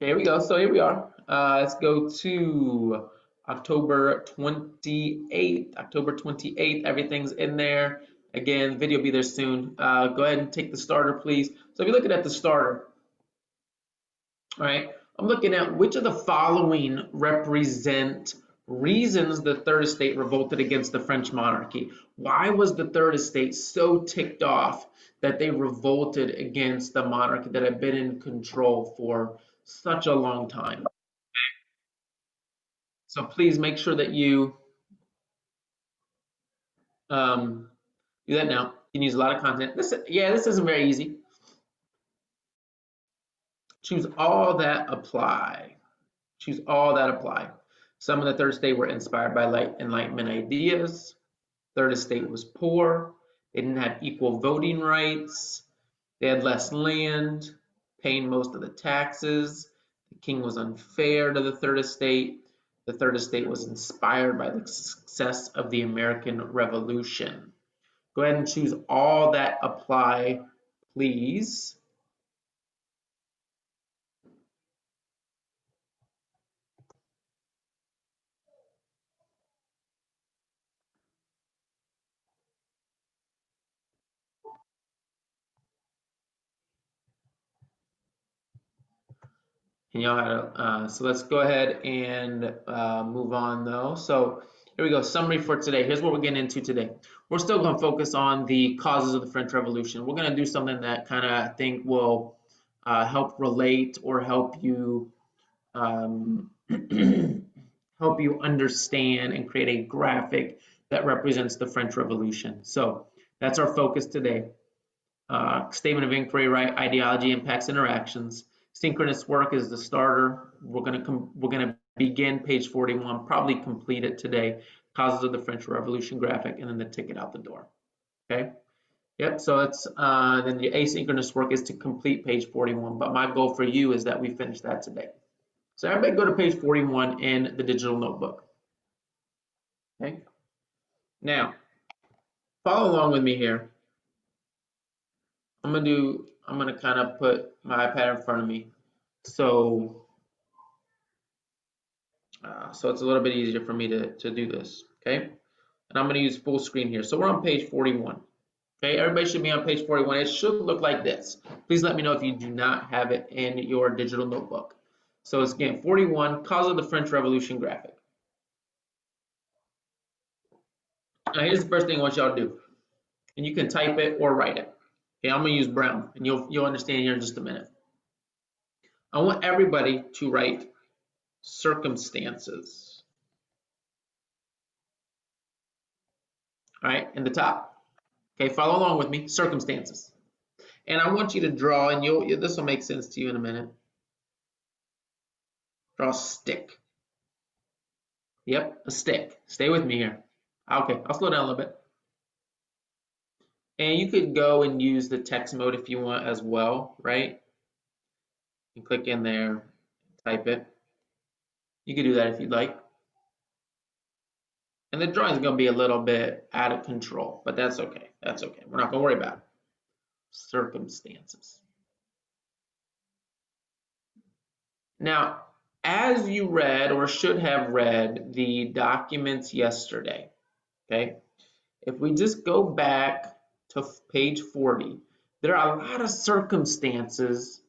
Okay, here we go. So here we are. Let's go to October 28th. October 28th, everything's in there. Again, video will be there soon. Go ahead and take the starter, please. So if you're looking at the starter, all right, I'm looking at which of the following represent reasons the third estate revolted against the French monarchy. Why was the third estate so ticked off that they revolted against the monarchy that had been in control for such a long time? So please make sure that you um, do that now. You can use a lot of content. This isn't very easy. Choose all that apply. Choose all that apply. Some of the third estate were inspired by Enlightenment ideas. Third estate was poor. They didn't have equal voting rights. They had less land, paying most of the taxes. The king was unfair to the third estate. The third estate was inspired by the success of the American Revolution. Go ahead and choose all that apply, please. And y'all had so let's go ahead and move on though. So here we go, summary for today. Here's what we're getting into today. We're still going to focus on the causes of the French Revolution. We're going to do something that kind of I think will help relate or help you help you understand and create a graphic that represents the French Revolution. So that's our focus today. Statement of inquiry, right? Ideology impacts interactions. Synchronous work is the starter. We're gonna begin page 41, probably complete it today. Causes of the French Revolution graphic, and then the ticket out the door. Okay. Yep. So it's then the asynchronous work is to complete page 41. But my goal for you is that we finish that today. So everybody go to page 41 in the digital notebook. Okay. Now follow along with me here. I'm gonna kind of put my iPad in front of me. So it's a little bit easier for me to do this, okay? And I'm going to use full screen here. So we're on page 41, okay? Everybody should be on page 41. It should look like this. Please let me know if you do not have it in your digital notebook. So it's again 41, cause of the French Revolution graphic. Now here's the first thing I want y'all to do. And you can type it or write it. Okay, I'm going to use brown, and you'll understand here in just a minute. I want everybody to write circumstances. All right, in the top. Okay, follow along with me, circumstances. And I want you to draw, and this will make sense to you in a minute. Draw a stick. Yep, a stick. Stay with me here. Okay, I'll slow down a little bit. And you could go and use the text mode if you want as well, right? You click in there, type it. You can do that if you'd like. And the drawing is going to be a little bit out of control, but that's okay. That's okay. We're not going to worry about it. Circumstances. Now, as you read or should have read the documents yesterday, okay, if we just go back to page 40, there are a lot of circumstances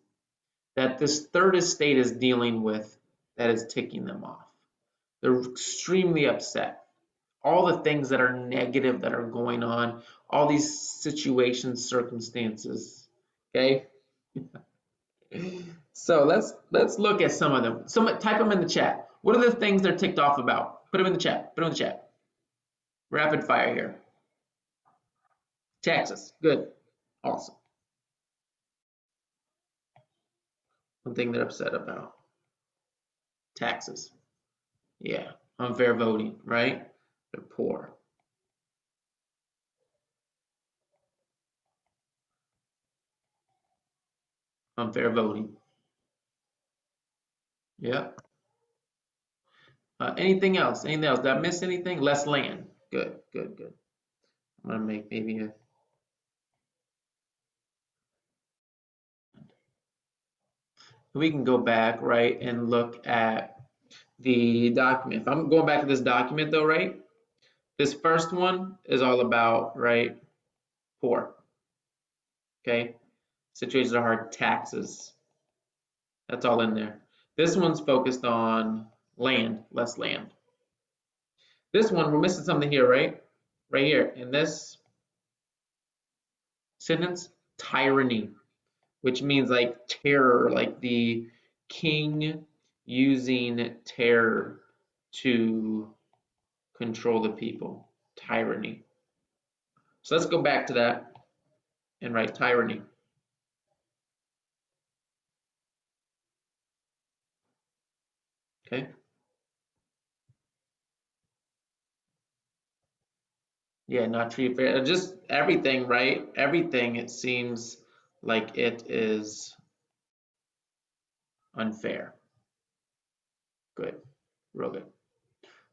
that this third estate is dealing with that is ticking them off. They're extremely upset. All the things that are negative that are going on, all these situations, circumstances, okay? So let's look at some of them. Type them in the chat. What are the things they're ticked off about? Put them in the chat. Put them in the chat. Rapid fire here. Taxes. Good. Awesome. One thing they're upset about. Taxes. Yeah. Unfair voting, right? They're poor. Unfair voting. Yeah. Anything else? Anything else? Did I miss anything? Less land. Good, good, good. I'm gonna make maybe a we can go back, right, and look at the document. If I'm going back to this document though, right, this first one is all about, right, poor, okay? Situations that are hard, taxes. That's all in there. This one's focused on land, less land. This one, we're missing something here, right? Right here in this sentence, tyranny, which means like terror, like the king using terror to control the people, tyranny. So let's go back to that and write tyranny. Okay. Yeah, not treated fair. Just everything, right? Everything, it seems like it is unfair. Good, real good.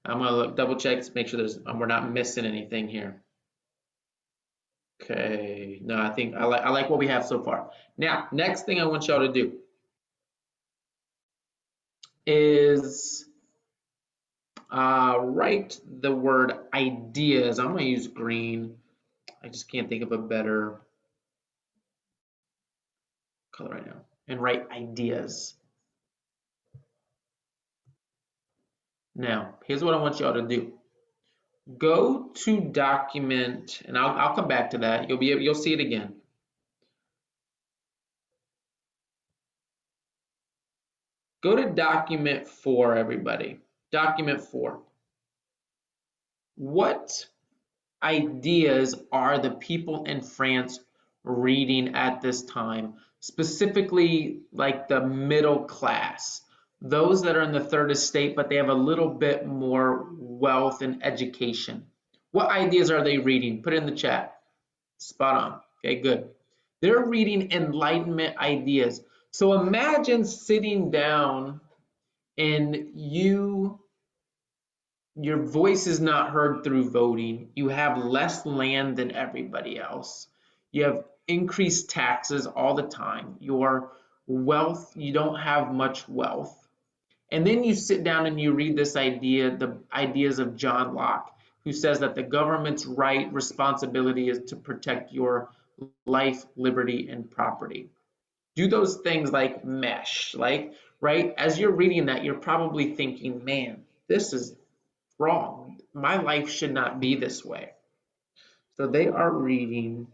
I'm gonna look, double check to make sure we're not missing anything here. Okay, no, I think I like what we have so far. Now, next thing I want y'all to do is write the word ideas. I'm gonna use green. I just can't think of a better color right now. And write ideas. Now, here's what I want y'all to do. Go to document, and I'll come back to that. You'll see it again. Go to document 4, everybody. Document 4. What ideas are the people in France reading at this time? Specifically, like the middle class, those that are in the third estate, but they have a little bit more wealth and education. What ideas are they reading? Put it in the chat. Spot on. Okay, good. They're reading Enlightenment ideas. So imagine sitting down and your voice is not heard through voting. You have less land than everybody else. You have increased taxes all the time. Your wealth, you don't have much wealth. And then you sit down and you read this idea, the ideas of John Locke, who says that the government's right responsibility is to protect your life, liberty, and property. Do those things like mesh, like, right? As you're reading that, you're probably thinking, man, this is wrong. My life should not be this way. So they are reading,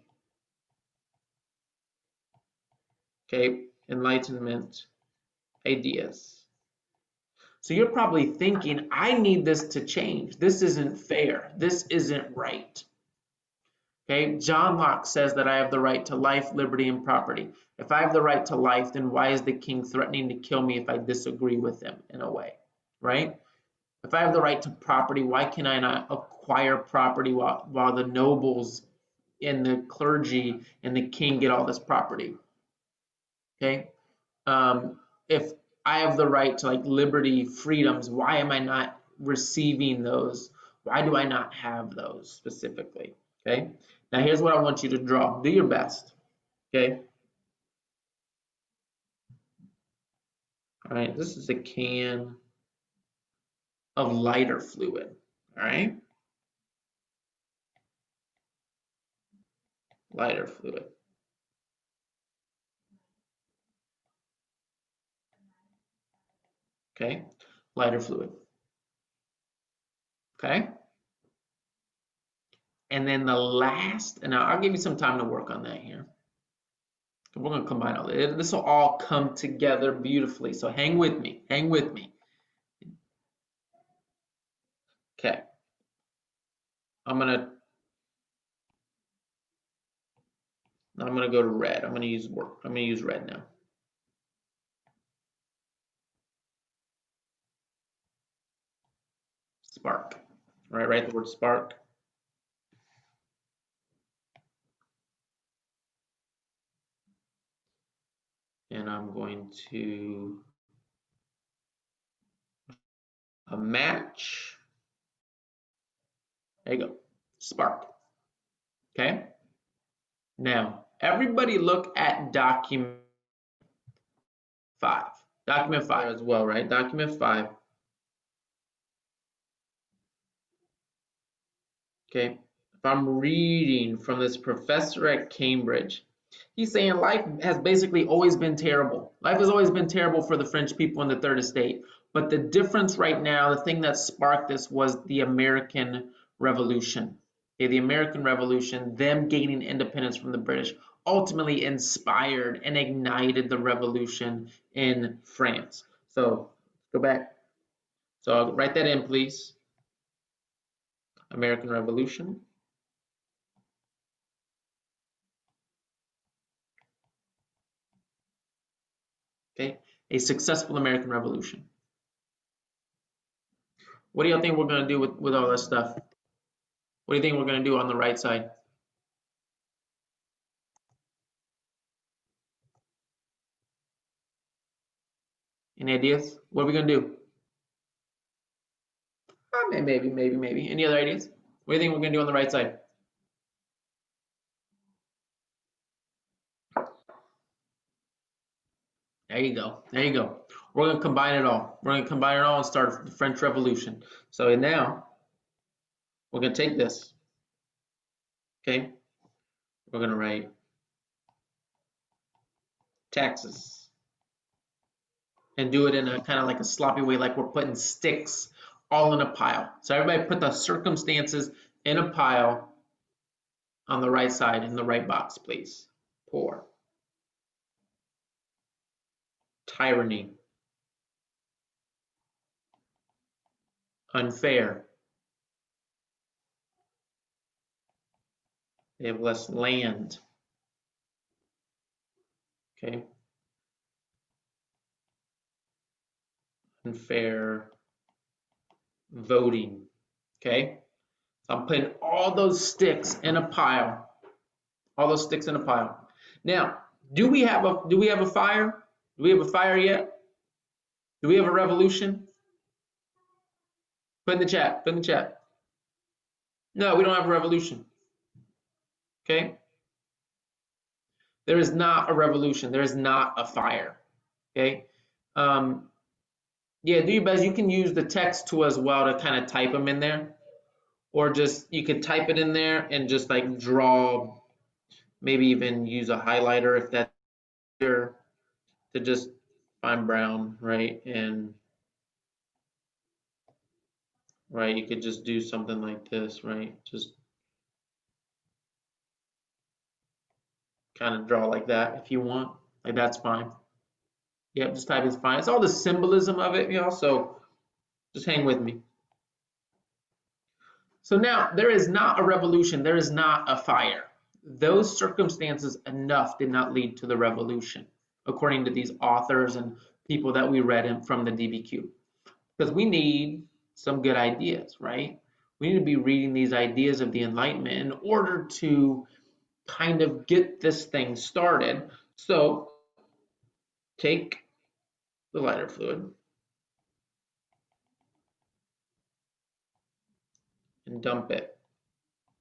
okay, Enlightenment ideas. So you're probably thinking, I need this to change. This isn't fair. This isn't right. Okay, John Locke says that I have the right to life, liberty, and property. If I have the right to life, then why is the king threatening to kill me if I disagree with him in a way, right? If I have the right to property, why can I not acquire property while the nobles and the clergy and the king get all this property? Okay, if I have the right to like liberty, freedoms, why am I not receiving those? Why do I not have those specifically? Okay, now here's what I want you to draw. Do your best. Okay, all right, this is a can of lighter fluid. All right, lighter fluid. Okay, lighter fluid. Okay. And then the last, and I'll give you some time to work on that here. We're going to combine all this. This will all come together beautifully. So hang with me. Hang with me. Okay. I'm gonna go to red. I'm gonna use red now. Spark. All right, write the word spark. And I'm going to a match. There you go. Spark. Okay. Now, everybody look at document. 5. Document 5 as well, right? Document 5. Okay. If I'm reading from this professor at Cambridge, he's saying life has basically always been terrible. Life has always been terrible for the French people in the Third Estate. But the difference right now, the thing that sparked this was the American Revolution. Okay, the American Revolution, them gaining independence from the British, ultimately inspired and ignited the revolution in France. So go back. So write that in, please. American Revolution. Okay, a successful American Revolution. What do y'all think we're going to do with all this stuff? What do you think we're going to do on the right side? Any ideas? What are we going to do? Maybe. Any other ideas? What do you think we're going to do on the right side? There you go. There you go. We're going to combine it all. We're going to combine it all and start the French Revolution. So now we're going to take this. Okay. We're going to write taxes and do it in a kind of like a sloppy way, like we're putting sticks all in a pile. So everybody put the circumstances in a pile on the right side in the right box, please. Poor. Tyranny. Unfair. They have less land. Okay. Unfair voting. Okay. So I'm putting all those sticks in a pile. All those sticks in a pile. Now, do we have a fire? Do we have a fire yet? Do we have a revolution? Put in the chat. Put in the chat. No, we don't have a revolution. Okay. There is not a revolution. There is not a fire. Okay. Yeah, do your best. You can use the text tool as well to kind of type them in there, or just you could type it in there and just like draw, maybe even use a highlighter if that's here to just find brown, right? And right, you could just do something like this, right? Just kind of draw like that if you want. Like that's fine. Yep, just typing is fine. It's all the symbolism of it, you know, so just hang with me. So now there is not a revolution, there is not a fire. Those circumstances enough did not lead to the revolution, according to these authors and people that we read from the DBQ. Because we need some good ideas, right? We need to be reading these ideas of the Enlightenment in order to kind of get this thing started. So take the lighter fluid and dump it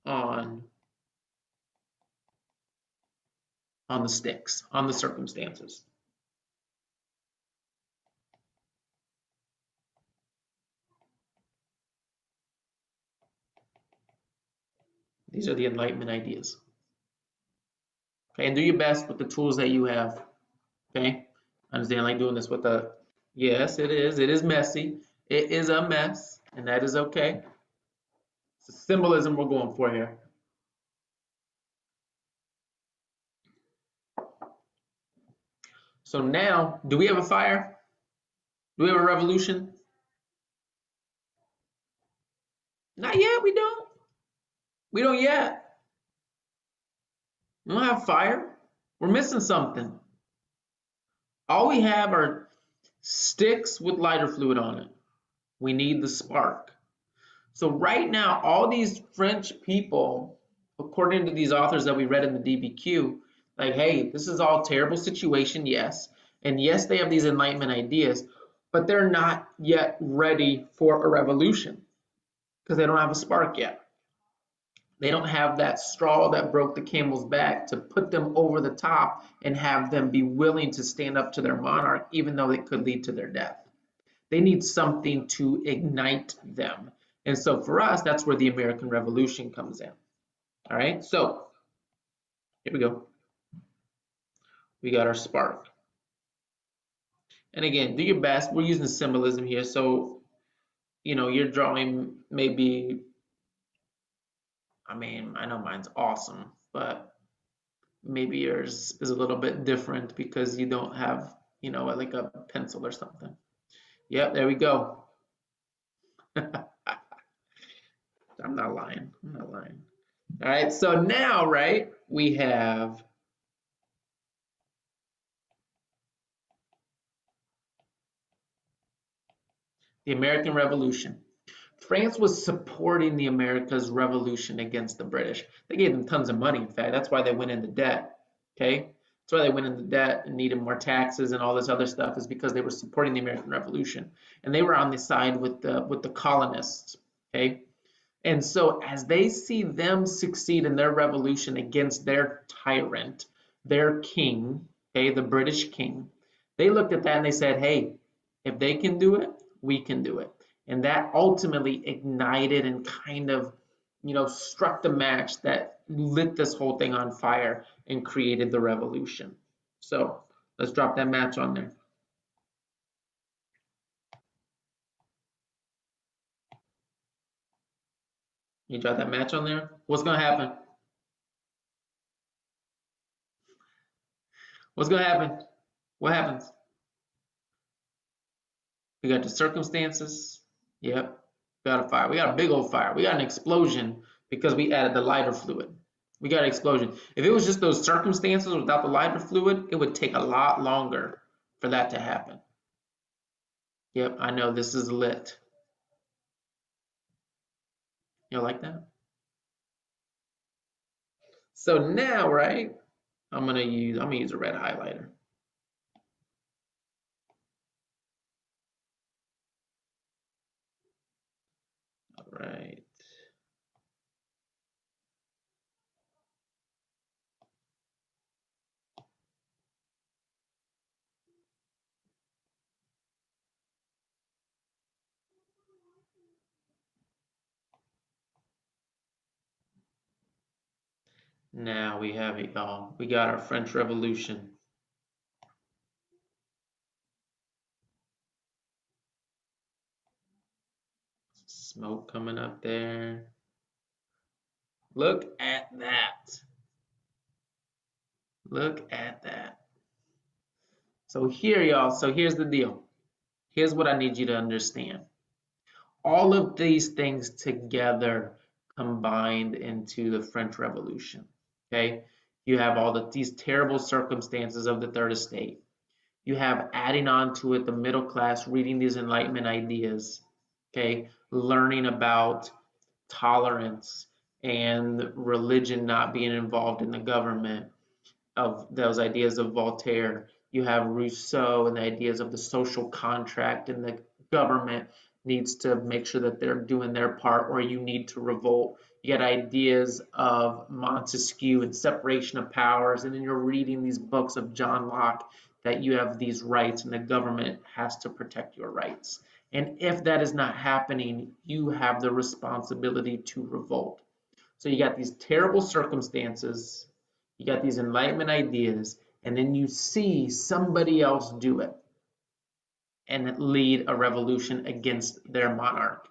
on the sticks, on the circumstances. These are the Enlightenment ideas. Okay, and do your best with the tools that you have. Okay, I understand like doing this with the, yes, it is messy. It is a mess, and that is okay. It's the symbolism we're going for here. So now, do we have a fire? Do we have a revolution? Not yet, we don't. We don't yet. We don't have fire. We're missing something. All we have are sticks with lighter fluid on it. We need the spark. So right now, all these French people, according to these authors that we read in the DBQ, like, hey, this is all terrible situation, yes. And yes, they have these Enlightenment ideas, but they're not yet ready for a revolution because they don't have a spark yet. They don't have that straw that broke the camel's back to put them over the top and have them be willing to stand up to their monarch, even though it could lead to their death. They need something to ignite them. And so for us, that's where the American Revolution comes in. All right, so here we go. We got our spark. And again, do your best. We're using symbolism here. So, your drawing may be, I know mine's awesome, but maybe yours is a little bit different because you don't have, like a pencil or something. Yep, there we go. I'm not lying. I'm not lying. All right, so now, right, we have the American Revolution. France was supporting the America's revolution against the British. They gave them tons of money, in fact. That's why they went into debt. Okay? That's why they went into debt and needed more taxes and all this other stuff, is because they were supporting the American Revolution. And they were on the side with the colonists. Okay? And so as they see them succeed in their revolution against their tyrant, their king, okay, the British king, they looked at that and they said, hey, if they can do it, we can do it. And that ultimately ignited and kind of, struck the match that lit this whole thing on fire and created the revolution. So let's drop that match on there. You drop that match on there? What's going to happen? What's going to happen? What happens? We got the circumstances. Yep. We got a fire. We got a big old fire. We got an explosion because we added the lighter fluid. We got an explosion. If it was just those circumstances without the lighter fluid, it would take a lot longer for that to happen. Yep, I know this is lit. You like that? So now, right, I'm gonna use a red highlighter. All right. Now we have it, y'all. We got our French Revolution. Smoke coming up there. Look at that. Look at that. So here, y'all, so here's the deal. Here's what I need you to understand. All of these things together combined into the French Revolution, okay? You have these terrible circumstances of the Third Estate. You have adding on to it the middle class reading these Enlightenment ideas, okay? Learning about tolerance and religion not being involved in the government, of those ideas of Voltaire. You have Rousseau and the ideas of the social contract, and the government needs to make sure that they're doing their part, or you need to revolt. You get ideas of Montesquieu and separation of powers, and then you're reading these books of John Locke that you have these rights and the government has to protect your rights. And if that is not happening, you have the responsibility to revolt. So you got these terrible circumstances, you got these Enlightenment ideas, and then you see somebody else do it and lead a revolution against their monarch.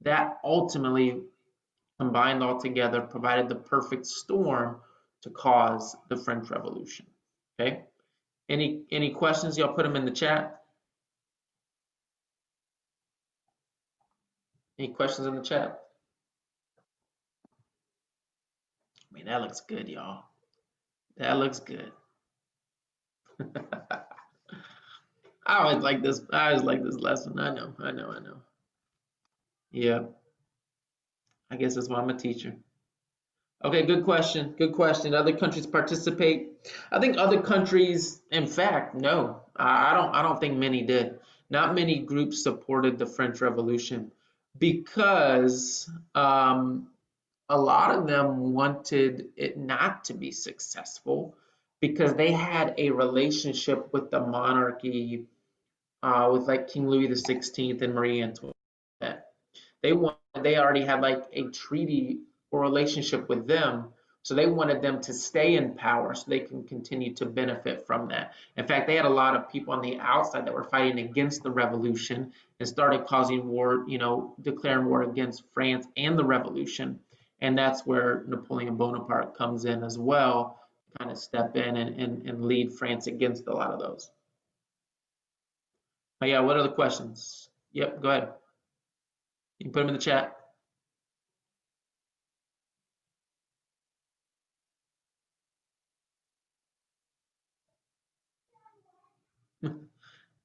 That ultimately, combined all together, provided the perfect storm to cause the French Revolution. Okay? Any questions? Y'all put them in the chat. Any questions in the chat? I mean, that looks good, y'all. That looks good. I always like this. I always like this lesson. I know. Yeah. I guess that's why I'm a teacher. Okay, good question. Good question. Other countries participate? I think other countries, in fact, no. I don't think many did. Not many groups supported the French Revolution because a lot of them wanted it not to be successful because they had a relationship with the monarchy, with like King Louis the 16th and Marie Antoinette. They already had like a treaty or relationship with them, so they wanted them to stay in power so they can continue to benefit from that. In fact, they had a lot of people on the outside that were fighting against the revolution and started causing war, declaring war against France and the revolution. And that's where Napoleon Bonaparte comes in as well, kind of step in and lead France against a lot of those. Oh yeah, what other questions? Yep, go ahead. You can put them in the chat.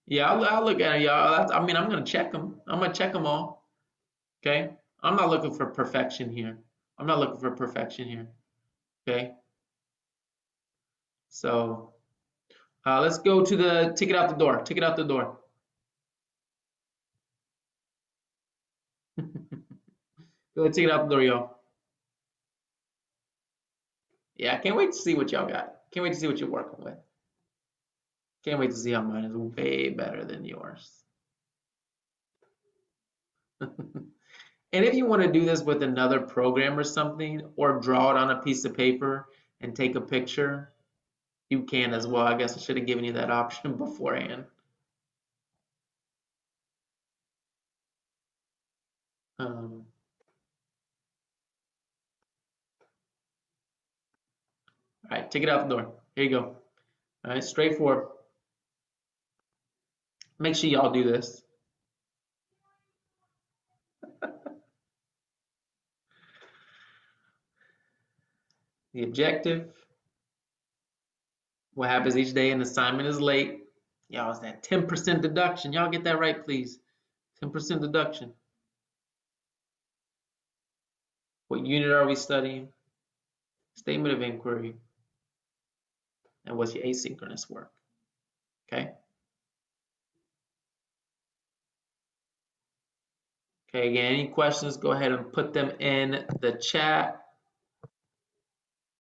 Yeah, I'll look at it, y'all. I mean, I'm gonna check them. I'm gonna check them all. Okay. I'm not looking for perfection here. I'm not looking for perfection here. Okay. So let's go to the ticket out the door. Ticket out the door. Go ticket out the door, y'all. Yeah, I can't wait to see what y'all got. Can't wait to see what you're working with. Can't wait to see how mine is way better than yours. And if you want to do this with another program or something, or draw it on a piece of paper and take a picture, you can as well. I guess I should have given you that option beforehand. All right, take it out the door. Here you go. All right, straightforward. Make sure y'all do this. The objective, what happens each day an assignment is late. Y'all, is that 10% deduction? Y'all get that right, please. 10% deduction. What unit are we studying? Statement of inquiry. And what's your asynchronous work? Okay. Okay, again, any questions, go ahead and put them in the chat.